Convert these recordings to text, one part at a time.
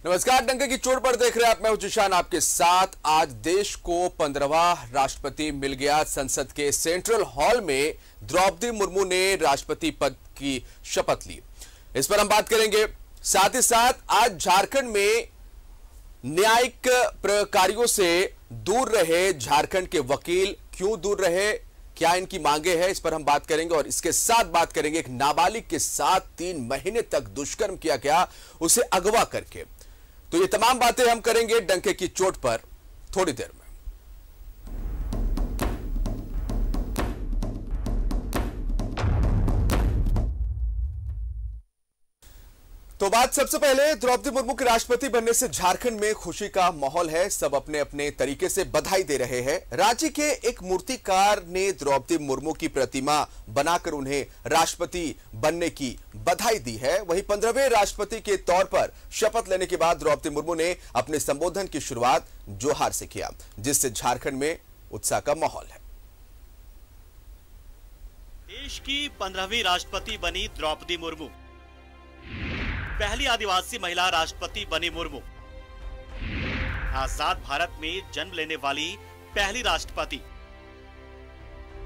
नमस्कार, डंके की चोट पर देख रहे हैं आप। मैं हूं जिशान आपके साथ। आज देश को 15वां राष्ट्रपति मिल गया। संसद के सेंट्रल हॉल में द्रौपदी मुर्मू ने राष्ट्रपति पद की शपथ ली। इस पर हम बात करेंगे। साथ ही साथ आज झारखंड में न्यायिक प्रकारियों से दूर रहे झारखंड के वकील क्यों दूर रहे, क्या इनकी मांगे हैं, इस पर हम बात करेंगे। और इसके साथ बात करेंगे एक नाबालिग के साथ 3 महीने तक दुष्कर्म किया गया, उसे अगवा करके। तो ये तमाम बातें हम करेंगे डंके की चोट पर थोड़ी देर में। तो बात सबसे पहले द्रौपदी मुर्मू के राष्ट्रपति बनने से झारखंड में खुशी का माहौल है। सब अपने अपने तरीके से बधाई दे रहे हैं। रांची के एक मूर्तिकार ने द्रौपदी मुर्मू की प्रतिमा बनाकर उन्हें राष्ट्रपति बनने की बधाई दी है। वहीं 15वें राष्ट्रपति के तौर पर शपथ लेने के बाद द्रौपदी मुर्मू ने अपने संबोधन की शुरुआत जोहार से किया, जिससे झारखंड में उत्साह का माहौल है। देश की 15वीं राष्ट्रपति बनी द्रौपदी मुर्मू, पहली आदिवासी महिला राष्ट्रपति बनी मुर्मू, आजाद भारत में जन्म लेने वाली पहली राष्ट्रपति।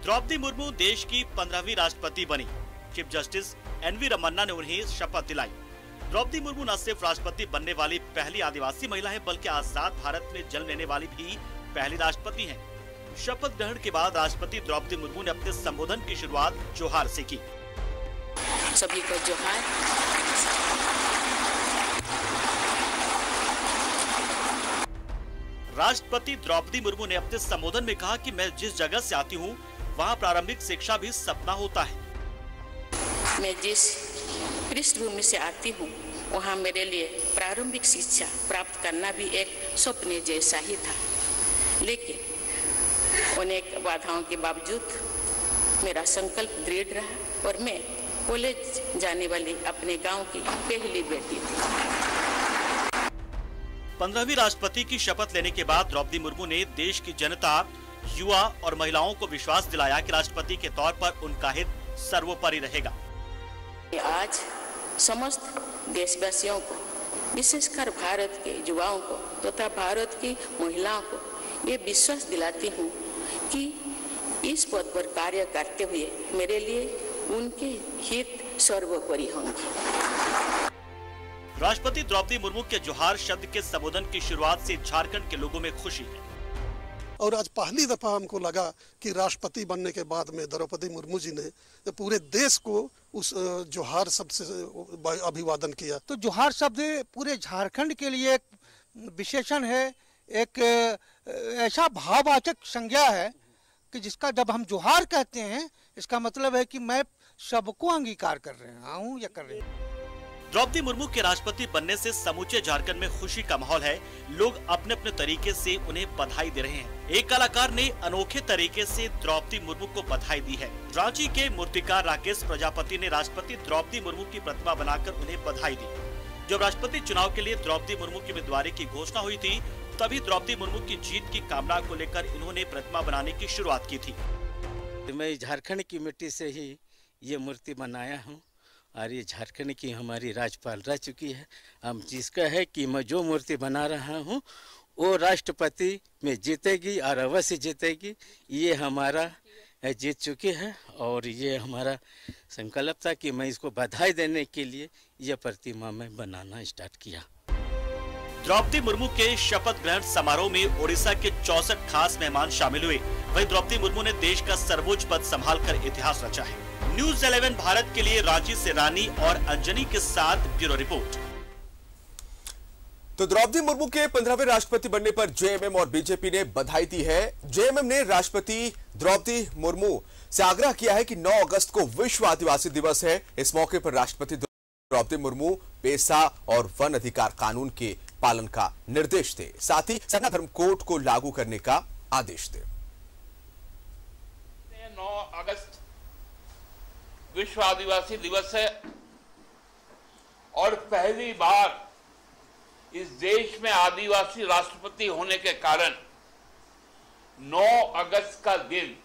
द्रौपदी मुर्मू देश की 15वीं राष्ट्रपति बनी। चीफ जस्टिस एनवी रमन्ना ने उन्हें शपथ दिलाई। द्रौपदी मुर्मू न सिर्फ राष्ट्रपति बनने वाली पहली आदिवासी महिला है, बल्कि आजाद भारत में जन्म लेने वाली भी पहली राष्ट्रपति हैं। शपथ ग्रहण के बाद राष्ट्रपति द्रौपदी मुर्मू ने अपने संबोधन की शुरुआत जोहार से की। सभी को जोहार। राष्ट्रपति द्रौपदी मुर्मू ने अपने संबोधन में कहा कि मैं जिस जगह से आती हूँ वहाँ प्रारंभिक शिक्षा भी सपना होता है। मैं जिस पृष्ठभूमि से आती हूँ वहाँ मेरे लिए प्रारंभिक शिक्षा प्राप्त करना भी एक स्वप्न जैसा ही था, लेकिन अनेक बाधाओं के बावजूद मेरा संकल्प दृढ़ रहा और मैं कॉलेज जाने वाली अपने गांव की पहली बेटी थी। 15वीं राष्ट्रपति की शपथ लेने के बाद द्रौपदी मुर्मू ने देश की जनता, युवा और महिलाओं को विश्वास दिलाया कि राष्ट्रपति के तौर पर उनका हित सर्वोपरि रहेगा। आज समस्त देशवासियों को, विशेषकर भारत के युवाओं को तथा भारत की महिलाओं को ये विश्वास दिलाती हूँ कि इस पद पर कार्य करते हुए मेरे लिए उनके हित सर्वोपरि होंगे। राष्ट्रपति द्रौपदी मुर्मू के जोहार शब्द के संबोधन की शुरुआत से झारखंड के लोगों में खुशी है। और आज पहली दफा हमको लगा कि राष्ट्रपति बनने के बाद में द्रौपदी मुर्मू जी ने पूरे देश को उस जोहार शब्द से अभिवादन किया। तो जोहार शब्द पूरे झारखंड के लिए एक विशेषण है, एक ऐसा भाववाचक संज्ञा है कि जिसका जब हम जोहार कहते हैं इसका मतलब है कि मैं सबको अंगीकार कर रहा हूँ या कर रही हूँ। द्रौपदी मुर्मू के राष्ट्रपति बनने से समूचे झारखंड में खुशी का माहौल है। लोग अपने अपने तरीके से उन्हें बधाई दे रहे हैं। एक कलाकार ने अनोखे तरीके से द्रौपदी मुर्मू को बधाई दी है। रांची के मूर्तिकार राकेश प्रजापति ने राष्ट्रपति द्रौपदी मुर्मू की प्रतिमा बनाकर उन्हें बधाई दी। जब राष्ट्रपति चुनाव के लिए द्रौपदी मुर्मू की उम्मीदवारी की घोषणा हुई थी, तभी द्रौपदी मुर्मू की जीत की कामना को लेकर इन्होंने प्रतिमा बनाने की शुरुआत की थी। मैं झारखंड की मिट्टी से ही ये मूर्ति बनाया हूँ और ये झारखंड की हमारी राज्यपाल रह चुकी है। हम जिसका है कि मैं जो मूर्ति बना रहा हूँ वो राष्ट्रपति में जीतेगी और अवश्य जीतेगी। ये हमारा जीत चुकी है और ये हमारा संकल्प था कि मैं इसको बधाई देने के लिए यह प्रतिमा मैं बनाना स्टार्ट किया। द्रौपदी मुर्मू के शपथ ग्रहण समारोह में ओडिशा के 64 खास मेहमान शामिल हुए। वहीं द्रौपदी मुर्मू ने देश का सर्वोच्च पद संभालकर इतिहास रचा है। न्यूज़ 11 भारत के लिए रांची से रानी और अंजनी के साथ ब्यूरो रिपोर्ट। तो द्रौपदी मुर्मू के 15वें राष्ट्रपति बनने पर जेएमएम और बीजेपी ने बधाई दी है। जेएमएम ने राष्ट्रपति द्रौपदी मुर्मू से आग्रह किया है कि 9 अगस्त को विश्व आदिवासी दिवस है। इस मौके पर राष्ट्रपति द्रौपदी मुर्मू पेशा और वन अधिकार कानून के पालन का निर्देश दे, साथ ही सनातन धर्म कोड को लागू करने का आदेश दे। 9 अगस्त विश्व आदिवासी दिवस है और पहली बार इस देश में आदिवासी राष्ट्रपति होने के कारण 9 अगस्त का दिन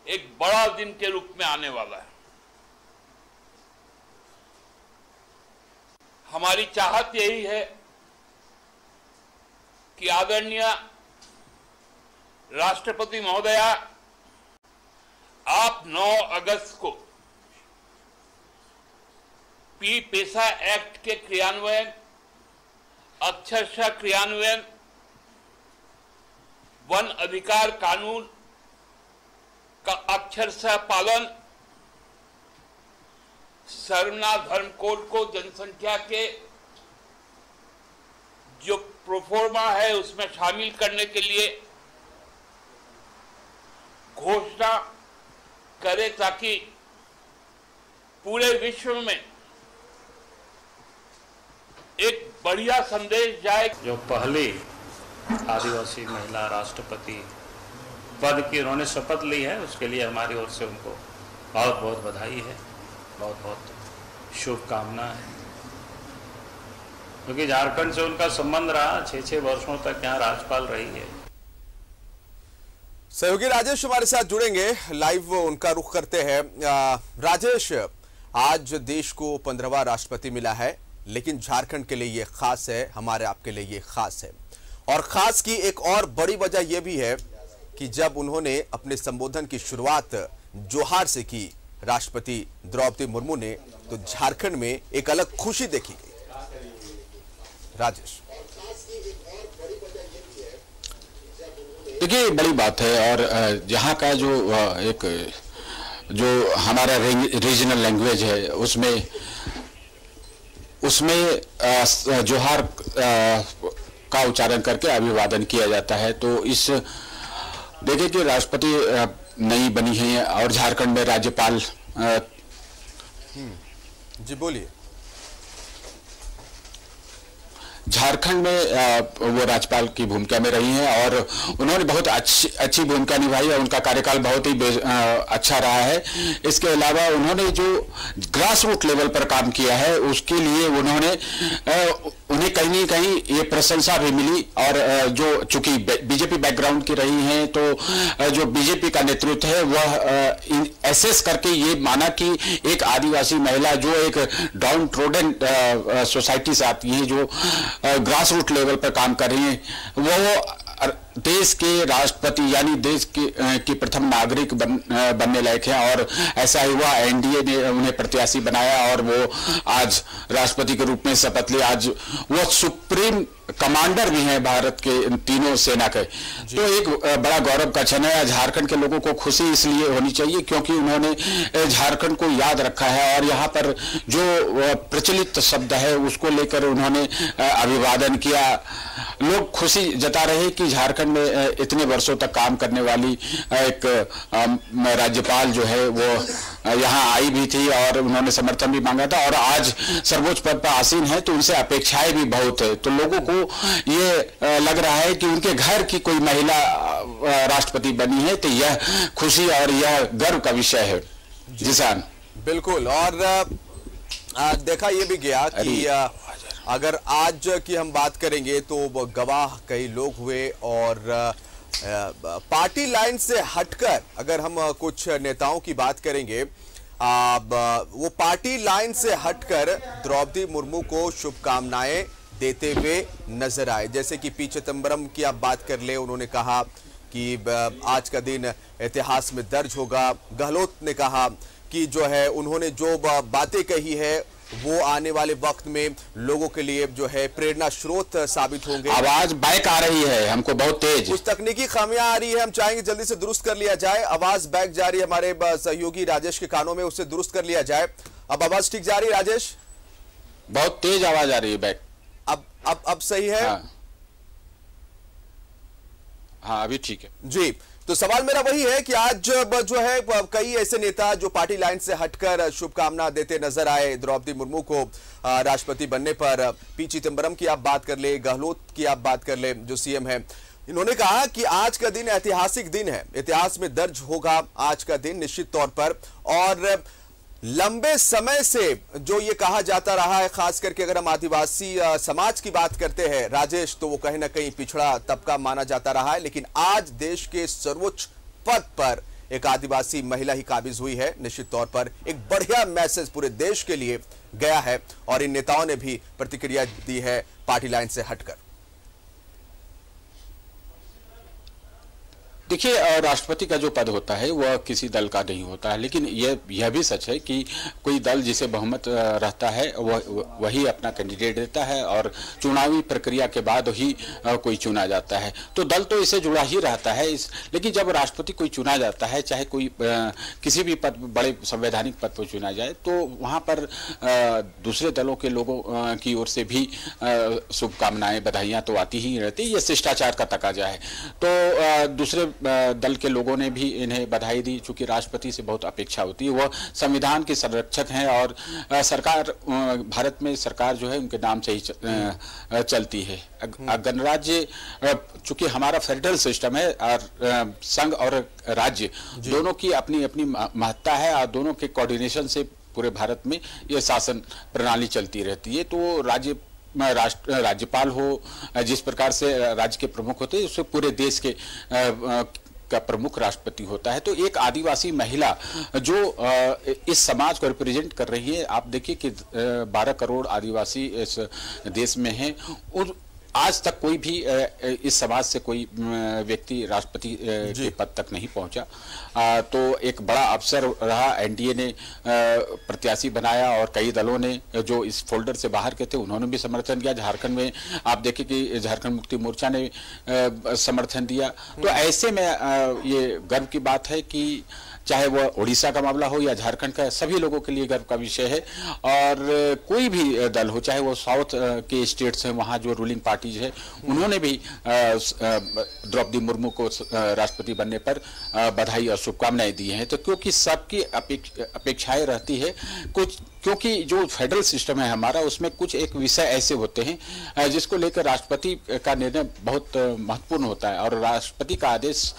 एक बड़ा दिन के रूप में आने वाला है। हमारी चाहत यही है कि आदरणीय राष्ट्रपति महोदया, आप 9 अगस्त को पेशा एक्ट के क्रियान्वयन, अक्षरशः क्रियान्वयन, वन अधिकार कानून का अक्षरशः पालन, सर्वनाथ धर्म कोड को जनसंख्या के जो प्रोफोर्मा है उसमें शामिल करने के लिए घोषणा करे, ताकि पूरे विश्व में एक बढ़िया संदेश जाए। जो पहली आदिवासी महिला राष्ट्रपति पद की उन्होंने शपथ ली है, उसके लिए हमारी ओर से उनको बहुत बहुत बधाई है, बहुत बहुत शुभकामना है। क्योंकि झारखंड से उनका संबंध रहा, 6-6 वर्षों तक यहाँ राज्यपाल रही है। सहयोगी राजेश हमारे साथ जुड़ेंगे, लाइव उनका रुख करते हैं। राजेश, आज देश को 15वां राष्ट्रपति मिला है, लेकिन झारखंड के लिए ये खास है, हमारे आपके लिए ये खास है। और खास की एक और बड़ी वजह यह भी है कि जब उन्होंने अपने संबोधन की शुरुआत जोहार से की राष्ट्रपति द्रौपदी मुर्मू ने, तो झारखंड में एक अलग खुशी देखी गई। राजेश, देखिए बड़ी बात है, और यहाँ का जो हमारा रीजनल लैंग्वेज है उसमें जोहार का उच्चारण करके अभिवादन किया जाता है। तो इस देखिए कि राष्ट्रपति नई बनी है और झारखंड में राज्यपाल जी बोलिए। झारखंड में वो राज्यपाल की भूमिका में रही हैं और उन्होंने बहुत अच्छी भूमिका निभाई है। उनका कार्यकाल बहुत ही अच्छा रहा है। इसके अलावा उन्होंने जो ग्रास रूट लेवल पर काम किया है उसके लिए उन्हें कहीं न कहीं ये प्रशंसा भी मिली। और जो चूंकि बीजेपी बैकग्राउंड की रही हैं, तो जो बीजेपी का नेतृत्व है वह एसेस करके ये माना कि एक आदिवासी महिला जो एक डाउन ट्रोडन सोसाइटी से आती है, जो ग्रास रूट लेवल पर काम कर रही हैं, वो देश के राष्ट्रपति यानी देश की प्रथम नागरिक बनने लायक है। और ऐसा ही हुआ, एनडीए ने उन्हें प्रत्याशी बनाया और वो आज राष्ट्रपति के रूप में शपथ ली। आज वो सुप्रीम कमांडर भी हैं भारत के तीनों सेना के। तो एक बड़ा गौरव का क्षण है। झारखंड के लोगों को खुशी इसलिए होनी चाहिए क्योंकि उन्होंने झारखंड को याद रखा है और यहाँ पर जो प्रचलित शब्द है उसको लेकर उन्होंने अभिवादन किया। लोग खुशी जता रहे कि झारखंड में इतने वर्षों तक काम करने वाली एक राज्यपाल जो है वो यहाँ आई भी थी और उन्होंने समर्थन भी मांगा था, और आज सर्वोच्च पद पर आसीन है, तो उनसे अपेक्षाएं भी बहुत है। तो लोगों को ये लग रहा है कि उनके घर की कोई महिला राष्ट्रपति बनी है, तो यह खुशी और यह गर्व का विषय है। जिसान बिल्कुल। और देखा यह भी गया कि अगर आज की हम बात करेंगे तो गवाह कई लोग हुए, और पार्टी लाइन से हटकर अगर हम कुछ नेताओं की बात करेंगे, वो पार्टी लाइन से हटकर द्रौपदी मुर्मू को शुभकामनाएं देते हुए नजर आए। जैसे कि पी चिदम्बरम की आप बात कर ले, उन्होंने कहा कि आज का दिन इतिहास में दर्ज होगा। गहलोत ने कहा कि जो है उन्होंने जो बातें कही है वो आने वाले वक्त में लोगों के लिए जो है प्रेरणा स्रोत साबित होंगे। आवाज बैक आ रही है हमको बहुत तेज, कुछ तकनीकी खामियां आ रही है, हम चाहेंगे जल्दी से दुरुस्त कर लिया जाए। आवाज बैक जा रही है हमारे सहयोगी राजेश के कानों में, उससे दुरुस्त कर लिया जाए। अब आवाज ठीक जा रही है राजेश? बहुत तेज आवाज आ रही है बैक। अब सही है? हाँ अभी ठीक है जी। तो सवाल मेरा वही है कि आज जो है कई ऐसे नेता जो पार्टी लाइन से हटकर शुभकामना देते नजर आए द्रौपदी मुर्मू को राष्ट्रपति बनने पर। पी चिदम्बरम की आप बात कर ले, गहलोत की आप बात कर ले जो सीएम है, इन्होंने कहा कि आज का दिन ऐतिहासिक दिन है, इतिहास में दर्ज होगा आज का दिन निश्चित तौर पर। और लंबे समय से जो ये कहा जाता रहा है, खास करके अगर हम आदिवासी समाज की बात करते हैं राजेश, तो वो कहीं ना कहीं पिछड़ा तबका माना जाता रहा है, लेकिन आज देश के सर्वोच्च पद पर एक आदिवासी महिला ही काबिज हुई है। निश्चित तौर पर एक बढ़िया मैसेज पूरे देश के लिए गया है और इन नेताओं ने भी प्रतिक्रिया दी है पार्टी लाइन से हटकर। देखिए, राष्ट्रपति का जो पद होता है वह किसी दल का नहीं होता है, लेकिन यह भी सच है कि कोई दल जिसे बहुमत रहता है वही अपना कैंडिडेट देता है और चुनावी प्रक्रिया के बाद ही कोई चुना जाता है। तो दल तो इससे जुड़ा ही रहता है। लेकिन जब राष्ट्रपति कोई चुना जाता है, चाहे कोई किसी भी पद, बड़े संवैधानिक पद पर चुना जाए, तो वहाँ पर दूसरे दलों के लोगों की ओर से भी शुभकामनाएं, बधाइयाँ तो आती ही रहती है। ये शिष्टाचार का तकाजा है। तो दूसरे दल के लोगों ने भी इन्हें बधाई दी, चूंकि राष्ट्रपति से बहुत अपेक्षा होती है। वह संविधान के संरक्षक हैं और सरकार, भारत में सरकार जो है उनके नाम से ही चलती है। गणराज्य, चूंकि हमारा फेडरल सिस्टम है और संघ और राज्य दोनों की अपनी अपनी महत्ता है और दोनों के कोऑर्डिनेशन से पूरे भारत में यह शासन प्रणाली चलती रहती है। तो राज्यपाल हो, जिस प्रकार से राज्य के प्रमुख होते हैं, उससे पूरे देश के का प्रमुख राष्ट्रपति होता है। तो एक आदिवासी महिला जो इस समाज को रिप्रेजेंट कर रही है, आप देखिए कि 12 करोड़ आदिवासी इस देश में हैं, और आज तक कोई भी इस समाज से कोई व्यक्ति राष्ट्रपति के पद तक नहीं पहुंचा। तो एक बड़ा अवसर रहा। एनडीए ने प्रत्याशी बनाया और कई दलों ने जो इस फोल्डर से बाहर के थे उन्होंने भी समर्थन किया। झारखंड में आप देखें कि झारखंड मुक्ति मोर्चा ने समर्थन दिया। तो ऐसे में ये गर्व की बात है कि चाहे वह उड़ीसा का मामला हो या झारखंड का, सभी लोगों के लिए गर्व का विषय है। और कोई भी दल हो, चाहे वो साउथ के स्टेट्स हैं, वहाँ जो रूलिंग पार्टीज है, उन्होंने भी द्रौपदी मुर्मू को राष्ट्रपति बनने पर बधाई और शुभकामनाएं दी हैं। तो क्योंकि सबकी अपेक्षाएं रहती है कुछ, क्योंकि जो फेडरल सिस्टम है हमारा, उसमें कुछ एक विषय ऐसे होते हैं जिसको लेकर राष्ट्रपति का निर्णय बहुत महत्वपूर्ण होता है। और राष्ट्रपति का आदेश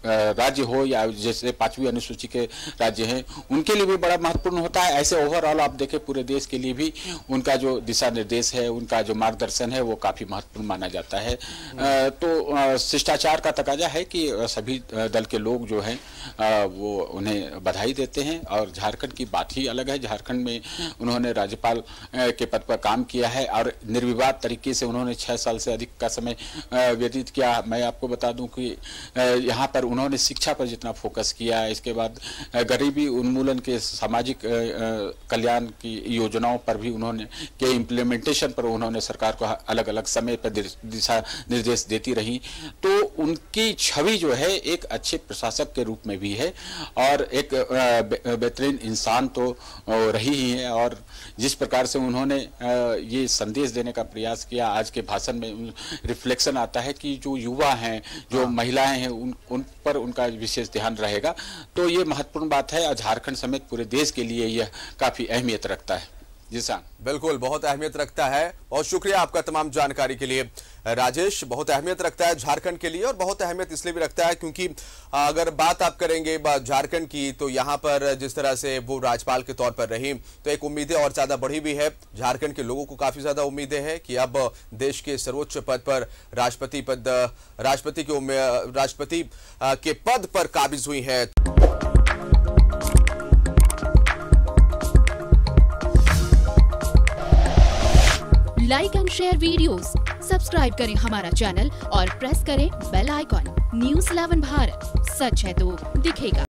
राज्य हो या जैसे 5वीं अनुसूची के राज्य हैं, उनके लिए भी बड़ा महत्वपूर्ण होता है। ऐसे ओवरऑल आप देखें पूरे देश के लिए भी उनका जो दिशा निर्देश है, उनका जो मार्गदर्शन है, वो काफी महत्वपूर्ण माना जाता है। तो शिष्टाचार का तकाजा है कि सभी दल के लोग जो हैं वो उन्हें बधाई देते हैं। और झारखंड की बात ही अलग है। झारखंड में उन्होंने राज्यपाल के पद पर काम किया है और निर्विवाद तरीके से उन्होंने 6 साल से अधिक का समय व्यतीत किया। मैं आपको बता दूं कि यहाँ पर उन्होंने शिक्षा पर जितना फोकस किया, इसके बाद गरीबी उन्मूलन के सामाजिक कल्याण की योजनाओं पर भी उन्होंने के इम्प्लीमेंटेशन पर उन्होंने सरकार को अलग अलग समय पर दिशा निर्देश देती रही। तो उनकी छवि जो है एक अच्छे प्रशासक के रूप में भी है और एक बेहतरीन इंसान तो रही ही है। और जिस प्रकार से उन्होंने ये संदेश देने का प्रयास किया, आज के भाषण में रिफ्लेक्शन आता है कि जो युवा हैं, जो महिलाएं हैं, उन पर उनका विशेष ध्यान रहेगा। तो ये महत्वपूर्ण बात है और झारखंड समेत पूरे देश के लिए यह काफी अहमियत रखता है। जी साहब, बिल्कुल बहुत अहमियत रखता है। बहुत शुक्रिया आपका तमाम जानकारी के लिए राजेश। बहुत अहमियत रखता है झारखंड के लिए और बहुत अहमियत इसलिए भी रखता है क्योंकि अगर बात आप करेंगे झारखंड की, तो यहाँ पर जिस तरह से वो राज्यपाल के तौर पर रही, तो एक उम्मीदें और ज्यादा बढ़ी भी है। झारखंड के लोगों को काफी ज्यादा उम्मीदें हैं कि अब देश के सर्वोच्च पद पर राष्ट्रपति के पद पर काबिज हुई है। Like and share videos, subscribe करें हमारा चैनल और प्रेस करें बेल आइकॉन। न्यूज़ 11 भारत, सच है तो दिखेगा।